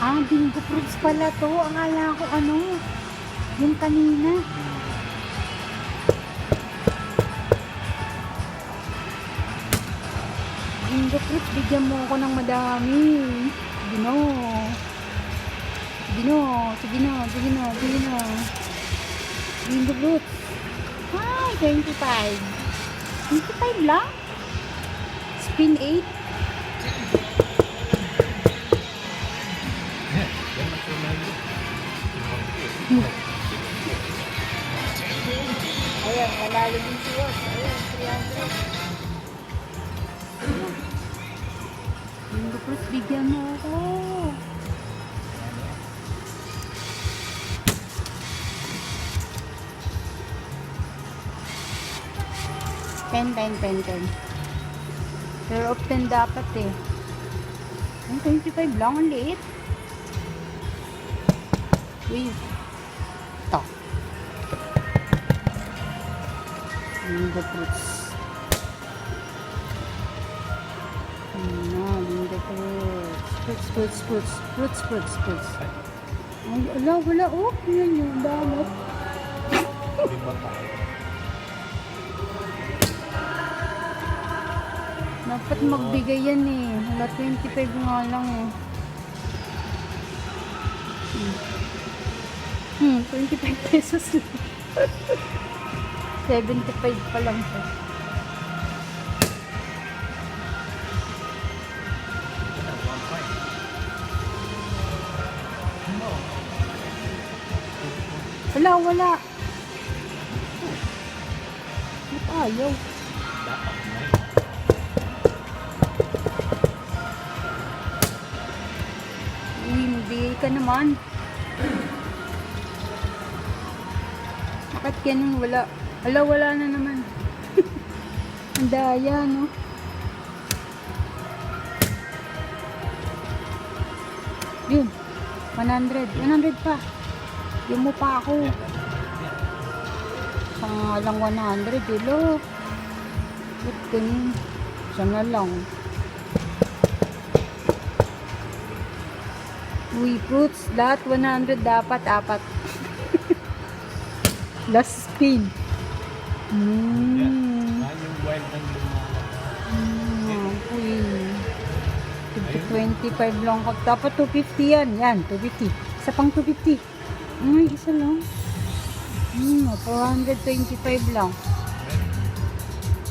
Ah, bingo fruits pala to. Akala ko ano, yung kanina. Bingo fruits, bigyan mo ako ng madami. Sige no. Sige no, sige no, sige no, sige no. Bingo fruits. Ay, 25. 25 lang? Spin 8? Ayan, malalo din si Ross. Ayan, 300. Bingo fruits, bigyan mo ako. 10, 10, 10, 10. Pero of 10 dapat eh. Ang 25 lang, ang liit. Uy. Ito. Bingo fruits. Bingo fruits. Fruits. Ay, wala. Oh, yan yung damat. Dapat magbigay yan eh. Wala 25 nga lang eh. 25 pesos lang. 75 pa lang siya. Wala. Ba't ayaw? Uy, magbigay ka naman. Bakit ganun? Wala. Wala na naman. Ang daya, no? Yun. 100. 100 pa. Yung mo pa ako. Lang 100, hello. Ba't ganun? Sana lang. Uy, fruits. Lahat 100 dapat. 4. Last spin. Uy. 25 lang. Dapat 250 yan. Yan, 250. Isa pang 250. Ay, isa lang. 425 lang.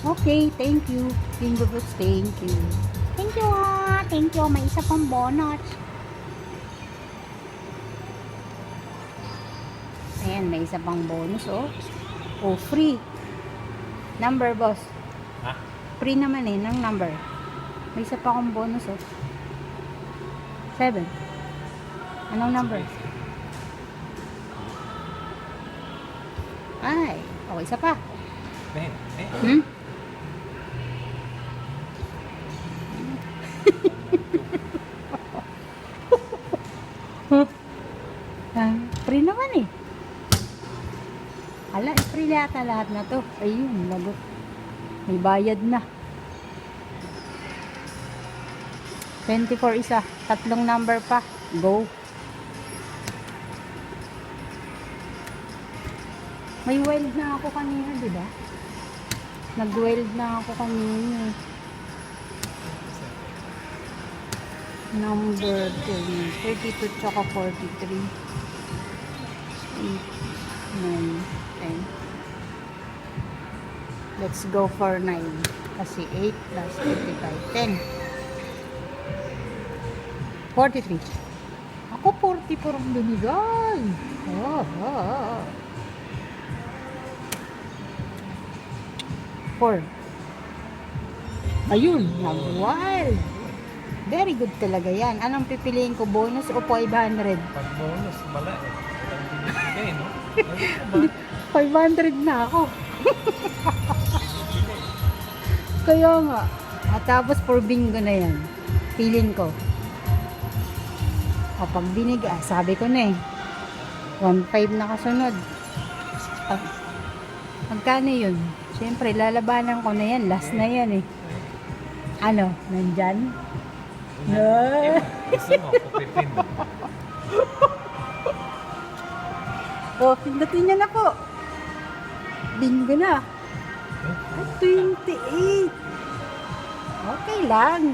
Okay, thank you. Bingo fruits, thank you. Thank you ah. Thank you. May isa pang bonus. Ayan, may isa pang bonus, oh. Oh, free. Number, boss. Ha? Free naman eh, ng number. May isa pa akong bonus, oh. 7. Anong number? Ay, oh, isa pa. Hmm? Free naman eh. Ala, free yata lahat na to. Ayun, lagot. May bayad na. 24 isa. 3 number pa. Go. May wild na ako kanina, di ba? Nag-wild na ako kanina. Number 10. 32 tsaka 43. 8, 9, 10. Let's go for 9. Kasi 8 plus 55. 10. 43. Ako 44 ang binigay. Oh. 4. Ayun, nag-wild. Very good talaga yan. Anong pipiliin ko? Bonus o 500? Pag bonus, wala eh. Walang binibigay, no? 500 na ako. Kaya nga. At tapos for bingo na yan. Feeling ko. Kapag binigay, sabi ko na eh. 1.5 na kasunod. Magkano yun? Siyempre, lalabanan ko na yan. Last na yan eh. Ano? Nandyan? No. Gusto mo, 15. Oh, pindutin niya na po. Bingo na. Ay, 28. Okay lang.